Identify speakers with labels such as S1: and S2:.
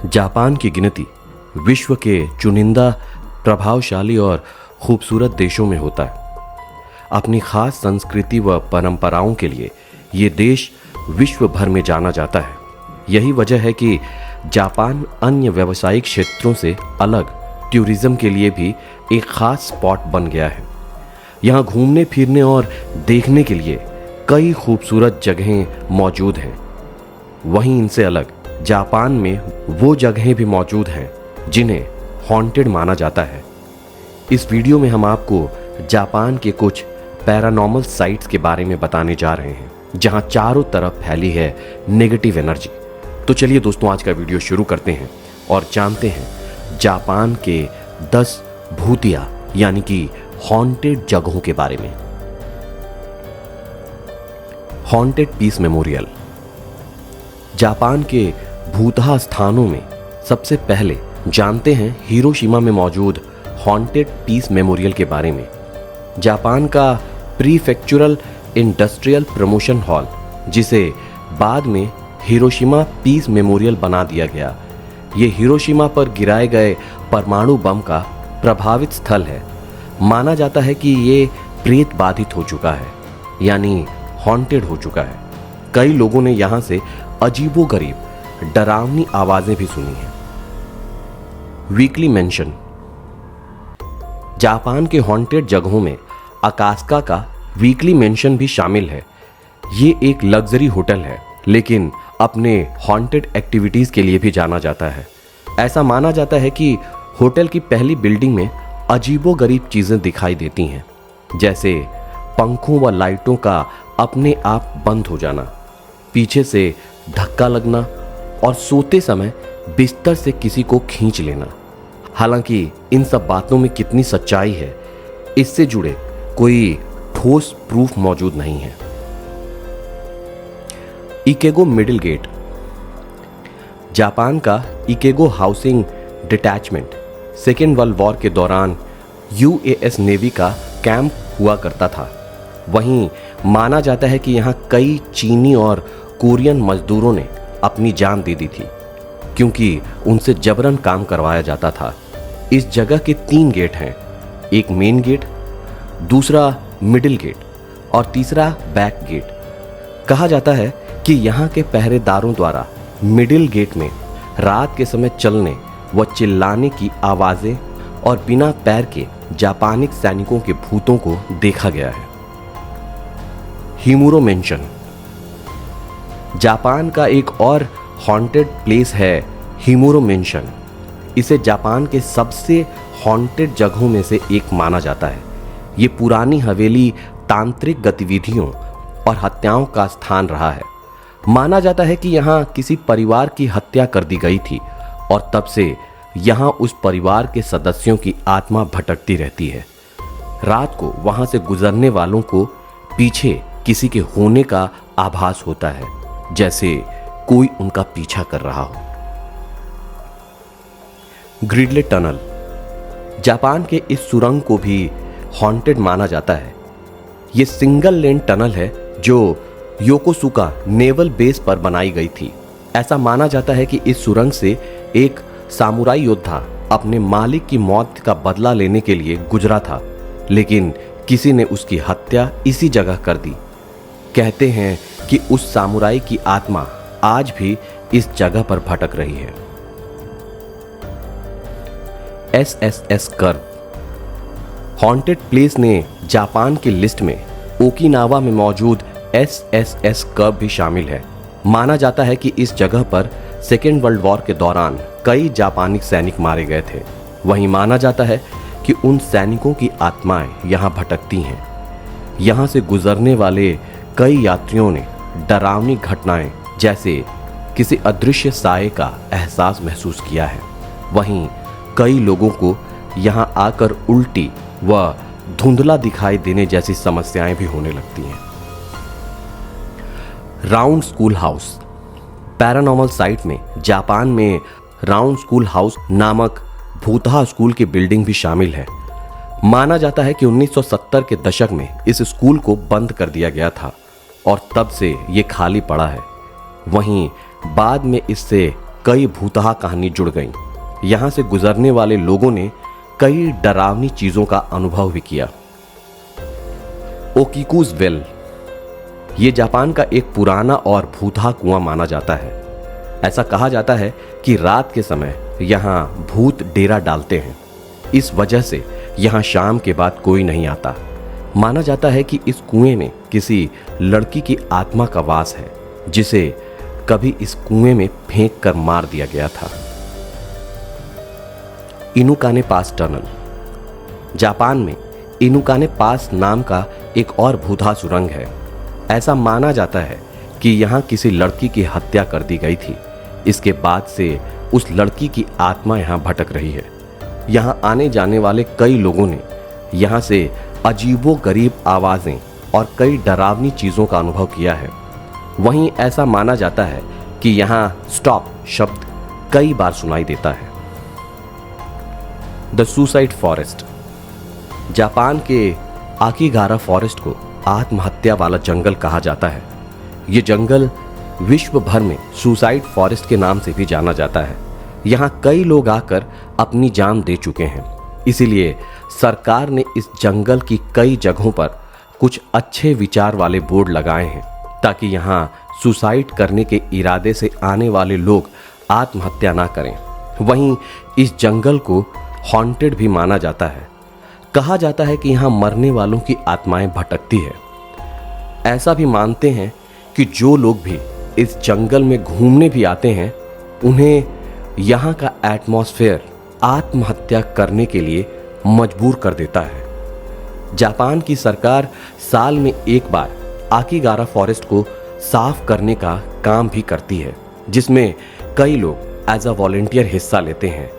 S1: Japan की गिनती विश्व के चुनिंदा प्रभावशाली और खूबसूरत देशों में होता है। अपनी खास संस्कृति व परंपराओं के लिए ये देश विश्व भर में जाना जाता है। यही वजह है कि जापान अन्य व्यावसायिक क्षेत्रों से अलग टूरिज्म के लिए भी एक खास स्पॉट बन गया है। यहाँ घूमने फिरने और देखने के लिए कई खूबसूरत जगहें मौजूद हैं। वहीं इनसे अलग जापान में वो जगहें भी मौजूद हैं जिन्हें हॉन्टेड माना जाता है। इस वीडियो में हम आपको जापान के कुछ पैरानॉर्मल साइट्स के बारे में बताने जा रहे हैं जहां चारों तरफ फैली है नेगेटिव एनर्जी। तो चलिए दोस्तों, आज का वीडियो शुरू करते हैं और जानते हैं जापान के 10 भूतिया यानी कि हॉन्टेड जगहों के बारे में। Haunted peace memorial. जापान के भूतहा स्थानों में सबसे पहले जानते हैं हिरोशिमा में मौजूद हॉन्टेड पीस मेमोरियल के बारे में। जापान का प्रीफेक्चुरल इंडस्ट्रियल प्रमोशन हॉल, जिसे बाद में हिरोशिमा पीस मेमोरियल बना दिया गया, ये हिरोशिमा पर गिराए गए परमाणु बम का प्रभावित स्थल है। माना जाता है कि ये प्रेत बाधित हो चुका है, यानी हॉन्टेड हो चुका है। कई लोगों ने यहां से अजीबोगरीब डरावनी आवाजें भी सुनी हैं। Weekly mention. जापान के हॉन्टेड जगहों में अकास्का का वीकली मेंशन भी शामिल है। ये एक लग्जरी होटल है, लेकिन अपने हॉन्टेड एक्टिविटीज के लिए भी जाना जाता है। ऐसा माना जाता है कि होटल की पहली बिल्डिंग में अजीबोगरीब चीजें दिखाई देती हैं, जैसे पंखों व लाइटों का अपने आप बंद हो जाना, पीछे से धक्का लगना और सोते समय बिस्तर से किसी को खींच लेना। हालांकि इन सब बातों में कितनी सच्चाई है, इससे जुड़े कोई ठोस प्रूफ मौजूद नहीं है। इकेगो मिडिल गेट। जापान का इकेगो housing detachment second world war के दौरान यूएस नेवी का कैंप हुआ करता था। वहीं माना जाता है कि यहां कई चीनी और कोरियन मजदूरों ने अपनी जान दे दी थी, क्योंकि उनसे जबरन काम करवाया जाता था। इस जगह के 3 गेट हैं, एक मेन गेट, दूसरा मिडिल गेट और तीसरा बैक गेट। कहा जाता है कि यहाँ के पहरेदारों द्वारा मिडिल गेट में रात के समय चलने व चिल्लाने की आवाजें और बिना पैर के जापानी सैनिकों के भूतों को देखा गया है। हिमुरो मेंशन। जापान का एक और हॉन्टेड प्लेस है हिमुरो मेंशन। इसे जापान के सबसे हॉन्टेड जगहों में से एक माना जाता है। ये पुरानी हवेली तांत्रिक गतिविधियों और हत्याओं का स्थान रहा है। माना जाता है कि यहाँ किसी परिवार की हत्या कर दी गई थी और तब से यहाँ उस परिवार के सदस्यों की आत्मा भटकती रहती है। रात को वहां से गुजरने वालों को पीछे किसी के होने का आभास होता है, जैसे कोई उनका पीछा कर रहा हो। ग्रिडले टनल। जापान के इस सुरंग को भी हॉन्टेड माना जाता है। यह सिंगल लेन टनल है जो योकोसुका नेवल बेस पर बनाई गई थी। ऐसा माना जाता है कि इस सुरंग से एक सामुराई योद्धा अपने मालिक की मौत का बदला लेने के लिए गुजरा था, लेकिन किसी ने उसकी हत्या इसी जगह कर दी। कहते हैं कि उस सामुराई की आत्मा आज भी इस जगह पर भटक रही है। SSS curve. हॉन्टेड प्लेस ने जापान की लिस्ट में ओकिनावा में मौजूद एसएसएस कर्व भी शामिल है। माना जाता है कि इस जगह पर सेकेंड वर्ल्ड वॉर के दौरान कई जापानी सैनिक मारे गए थे। वहीं माना जाता है कि उन सैनिकों की आत्माएं यहां भटकती हैं। यहां से गुजरने वाले कई यात्रियों ने डरावनी घटनाएं जैसे किसी अदृश्य साए का एहसास महसूस किया है। वहीं कई लोगों को यहां आकर उल्टी व धुंधला दिखाई देने जैसी समस्याएं भी होने लगती हैं। Round school house. Paranormal site में जापान में राउंड स्कूल हाउस नामक भूतहा स्कूल की बिल्डिंग भी शामिल है। माना जाता है कि 1970 के दशक में इस स्कूल को बंद कर दिया गया था और तब से ये खाली पड़ा है। वहीं बाद में इससे कई भूतहा कहानी जुड़ गईं। यहां से गुजरने वाले लोगों ने कई डरावनी चीजों का अनुभव भी किया। ओकीकुज वेल, ये जापान का एक पुराना और भूतहा कुआं माना जाता है। ऐसा कहा जाता है कि रात के समय यहां भूत डेरा डालते हैं। इस वजह से यहां शाम के बाद कोई नहीं आता। माना जाता है कि इस कुएं में किसी लड़की की आत्मा का वास है, जिसे कभी इस कुएं में फेंक कर मार दिया गया था। इनुकाने पास टनल, जापान में इनुकाने पास नाम का एक और भूतहा सुरंग है। ऐसा माना जाता है कि यहां किसी लड़की की हत्या कर दी गई थी। इसके बाद से उस लड़की की आत्मा यहां भटक रही है। यहां आने जाने वाले कई लोगों ने यहां से अजीबो गरीब आवाजें और कई डरावनी चीजों का अनुभव किया है। वहीं ऐसा माना जाता है कि यहां स्टॉप शब्द कई बार सुनाई देता है। द सुसाइड फॉरेस्ट, जापान के आकिगारा फॉरेस्ट को आत्महत्या वाला जंगल कहा जाता है। यह जंगल विश्व भर में सुसाइड फॉरेस्ट के नाम से भी जाना जाता है। यहाँ कई लोग आकर अपनी जान दे चुके हैं। इसीलिए सरकार ने इस जंगल की कई जगहों पर कुछ अच्छे विचार वाले बोर्ड लगाए हैं, ताकि यहाँ सुसाइड करने के इरादे से आने वाले लोग आत्महत्या ना करें। वहीं इस जंगल को हॉन्टेड भी माना जाता है। कहा जाता है कि यहाँ मरने वालों की आत्माएं भटकती है। ऐसा भी मानते हैं कि जो लोग भी इस जंगल में घूमने भी आते हैं, उन्हें यहाँ का एटमॉस्फेयर आत्महत्या करने के लिए मजबूर कर देता है। जापान की सरकार साल में एक बार आकिगारा फॉरेस्ट को साफ करने का काम भी करती है, जिसमें कई लोग एज अ वॉलंटियर हिस्सा लेते हैं।